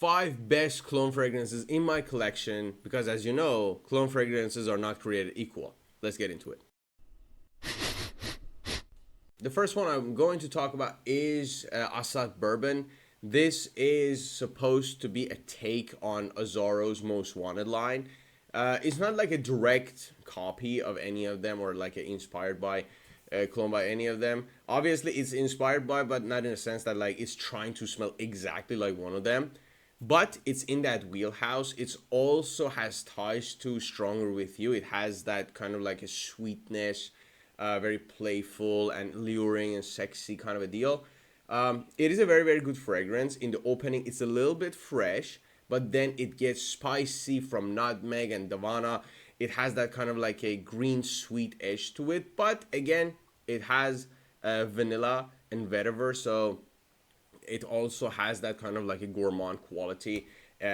5 best cologne fragrances in my collection because, as you know, cologne fragrances are not created equal. Let's get into it. The first one I'm going to talk about is Assad Bourbon. This is supposed to be a take on Azzaro's Most Wanted line. It's not like a direct copy of any of them or like inspired by clone by any of them. Obviously, it's inspired by, but not in a sense that like it's trying to smell exactly like one of them. But it's in that wheelhouse. It also has ties to Stronger With You. It has that kind of like a sweetness, very playful and luring and sexy kind of a deal. It is a very, very good fragrance. In the opening, it's a little bit fresh, but then it gets spicy from nutmeg and davana. It has that kind of like a green sweet edge to it, but again, it has vanilla and vetiver, so it also has that kind of like a gourmand quality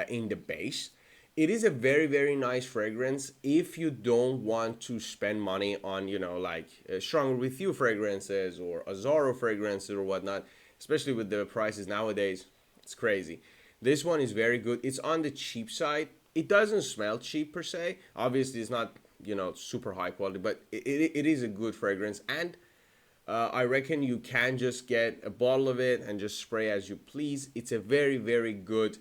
in the base. It is a very, very nice fragrance if you don't want to spend money on, you know, like Stronger With You fragrances or Azzaro fragrances or whatnot, especially with the prices nowadays. It's crazy. This one is very good. It's on the cheap side. It doesn't smell cheap per se. Obviously, it's not, you know, super high quality, but it is a good fragrance. And I reckon you can just get a bottle of it and just spray as you please. It's a very, very good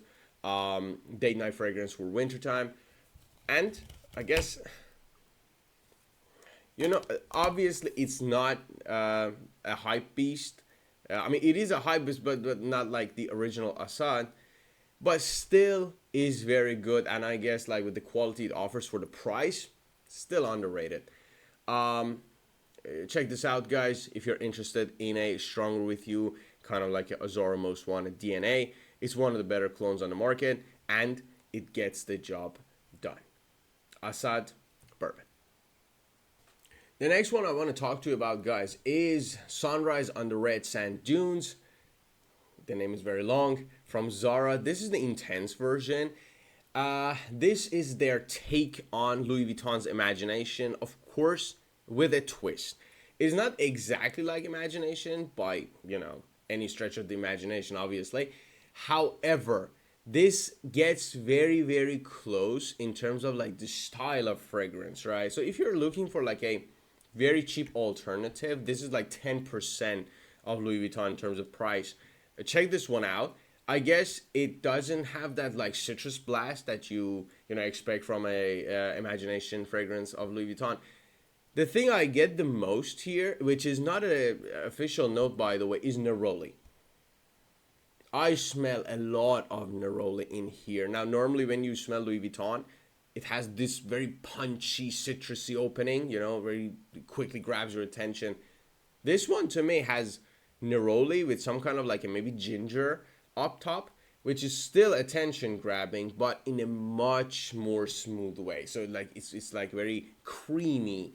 date night fragrance for wintertime. And I guess, you know, obviously it's not a hype beast. I mean, it is a hype beast, but not like the original Assad. But still is very good. And I guess like with the quality it offers for the price, still underrated. Check this out, guys. If you're interested in a Stronger With You, kind of like a Azzaro Most Wanted DNA, it's one of the better clones on the market, and it gets the job done. Assad Bourbon. The next one I want to talk to you about, guys, is Sunrise on the Red Sand Dunes. The name is very long. From Zara. This is the intense version. This is their take on Louis Vuitton's Imagination, of course, with a twist. It's not exactly like Imagination by, you know, any stretch of the imagination, obviously. However, this gets very, very close in terms of like the style of fragrance, right? So if you're looking for like a very cheap alternative, this is like 10% of Louis Vuitton in terms of price. Check this one out. I guess it doesn't have that like citrus blast that you know expect from a Imagination fragrance of Louis Vuitton. The thing I get the most here, which is not an official note by the way, is neroli. I smell a lot of neroli in here. Now, normally when you smell Louis Vuitton, it has this very punchy, citrusy opening, you know, very quickly grabs your attention. This one to me has neroli with some kind of like a maybe ginger up top, which is still attention grabbing, but in a much more smooth way. So like it's like very creamy.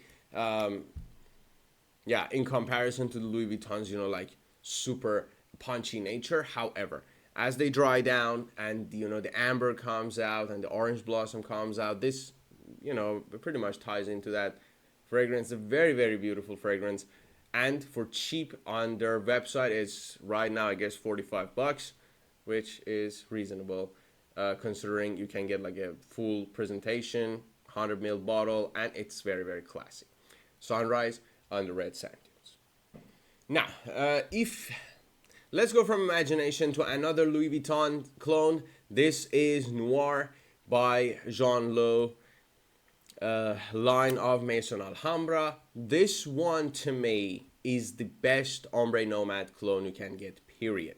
Yeah, in comparison to the Louis Vuittons, you know, like super punchy nature. However, as they dry down and you know the amber comes out and the orange blossom comes out, this you know pretty much ties into that fragrance. A very, very beautiful fragrance, and for cheap on their website, it's right now I guess $45, which is reasonable considering you can get like a full presentation 100 ml bottle, and it's very, very classy. Sunrise on the Red Sand Dunes. Now, if let's go from Imagination to another Louis Vuitton clone. This is Noir by Jean Lo, line of Maison Alhambra. This one to me is the best Ombre Nomade clone you can get, period.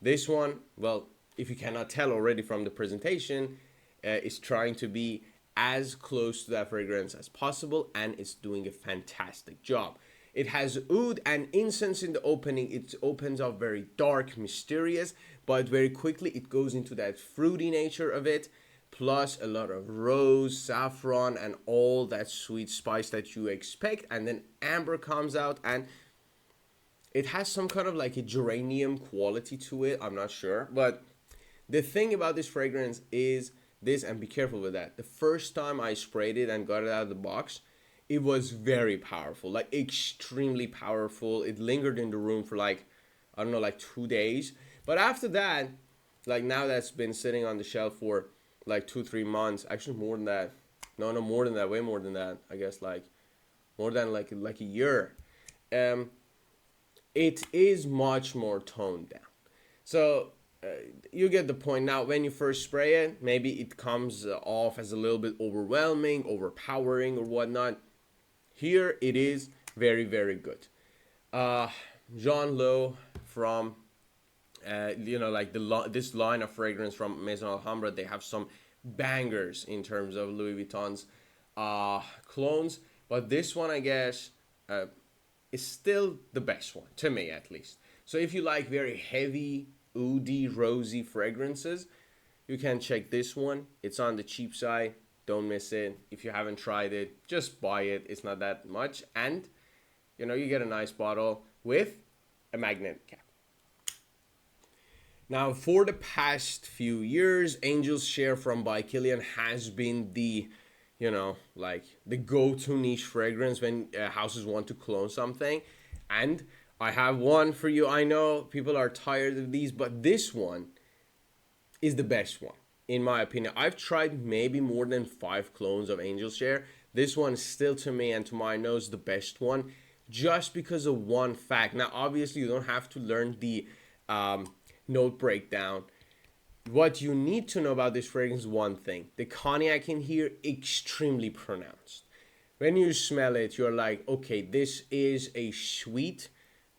This one, well, if you cannot tell already from the presentation, is trying to be as close to that fragrance as possible, and it's doing a fantastic job. It has oud and incense in the opening. It opens up very dark, mysterious, but very quickly it goes into that fruity nature of it, plus a lot of rose, saffron, and all that sweet spice that you expect. And then amber comes out, and it has some kind of like a geranium quality to it. I'm not sure, but the thing about this fragrance is this, and be careful with that. The first time I sprayed it and got it out of the box, it was very powerful, like extremely powerful. It lingered in the room for like, I don't know, like 2 days. But after that, like now that's been sitting on the shelf for like 2-3 months, actually more than that. No, no, more than that, way more than that. I guess like more than like a year. Um, it is much more toned down. So you get the point. Now, when you first spray it, maybe it comes off as a little bit overwhelming, overpowering, or whatnot. Here it is very, very good. Jean Lo from, like this line of fragrance from Maison Alhambra, they have some bangers in terms of Louis Vuitton's clones. But this one, I guess, is still the best one, to me at least. So if you like very heavy, oody, rosy fragrances, you can check this one. It's on the cheap side. Don't miss it. If you haven't tried it, just buy it. It's not that much. And, you get a nice bottle with a magnetic cap. Now, for the past few years, Angel's Share from by Kilian has been the, the go-to niche fragrance when houses want to clone something. And I have one for you. I know people are tired of these, but this one is the best one, in my opinion. I've tried maybe more than 5 clones of Angel's Share. This one is still, to me and to my nose, the best one, just because of one fact. Now, obviously, you don't have to learn the note breakdown. What you need to know about this fragrance is one thing. The cognac in here, extremely pronounced. When you smell it, you're like, okay, this is a sweet,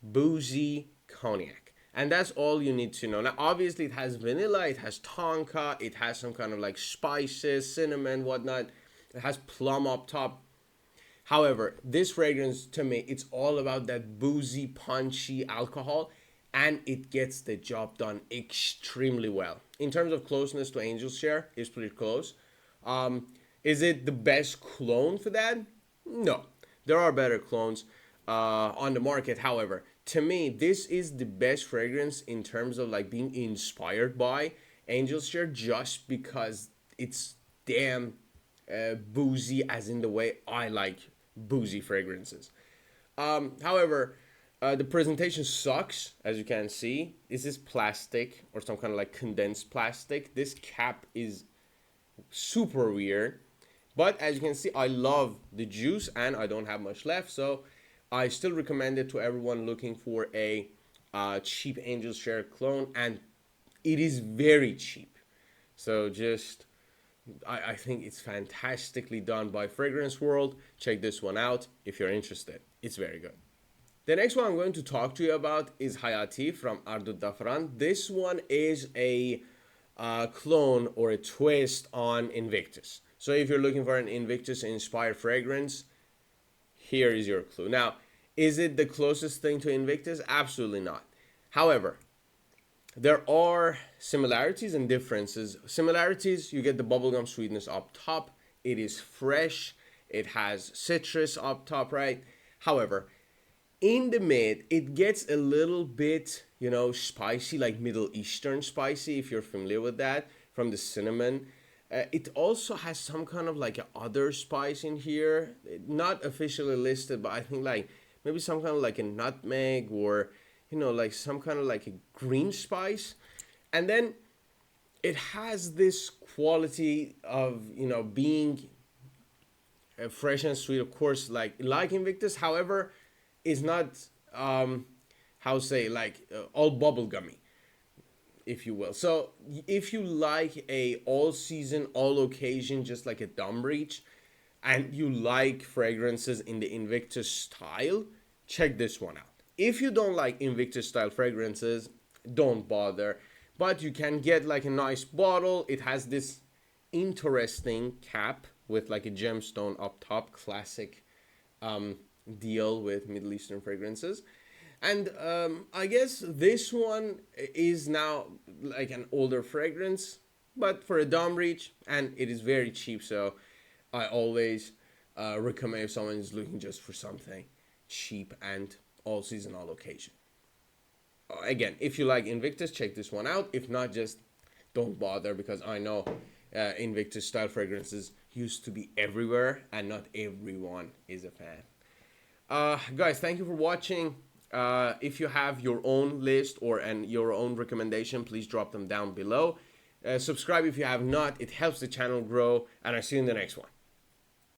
boozy cognac. And that's all you need to know. Now, obviously, it has vanilla, it has tonka, it has some kind of like spices, cinnamon, whatnot. It has plum up top. However, this fragrance, to me, it's all about that boozy, punchy alcohol, and it gets the job done extremely well. In terms of closeness to Angel's Share, it's pretty close. Is it the best clone for that? No. There are better clones on the market. However, to me, this is the best fragrance in terms of like being inspired by Angel's Share, just because it's damn boozy, as in the way I like boozy fragrances. However, the presentation sucks, as you can see. This is plastic or some kind of like condensed plastic. This cap is super weird. But as you can see, I love the juice and I don't have much left. So I still recommend it to everyone looking for a cheap Angel's Share clone. And it is very cheap. So I think it's fantastically done by Fragrance World. Check this one out if you're interested. It's very good. The next one I'm going to talk to you about is Hayati from Ardu Dafran. This one is a clone or a twist on Invictus. So if you're looking for an Invictus-inspired fragrance, here is your clue. Now, is it the closest thing to Invictus? Absolutely not. However, there are similarities and differences. Similarities, you get the bubblegum sweetness up top. It is fresh. It has citrus up top, right? However, in the mid, it gets a little bit, spicy, like Middle Eastern spicy, if you're familiar with that, from the cinnamon. It also has some kind of like a other spice in here, not officially listed, but I think like maybe some kind of like a nutmeg or, like some kind of like a green spice. And then it has this quality of, being fresh and sweet, of course, like Invictus. However, is not all bubblegummy, if you will. So if you like a all season, all occasion, just like a dumb reach, and you like fragrances in the Invictus style, check this one out. If you don't like Invictus style fragrances, don't bother. But you can get like a nice bottle. It has this interesting cap with like a gemstone up top, classic deal with Middle Eastern fragrances. And I guess this one is now like an older fragrance, but for a dumb reach, and it is very cheap. So I always recommend if someone is looking just for something cheap and all season, all occasion. Again, if you like Invictus, check this one out. If not, just don't bother, because I know Invictus style fragrances used to be everywhere and not everyone is a fan. Guys, thank you for watching. If you have your own list and your own recommendation, please drop them down below. Subscribe if you have not. It helps the channel grow, and I'll see you in the next one.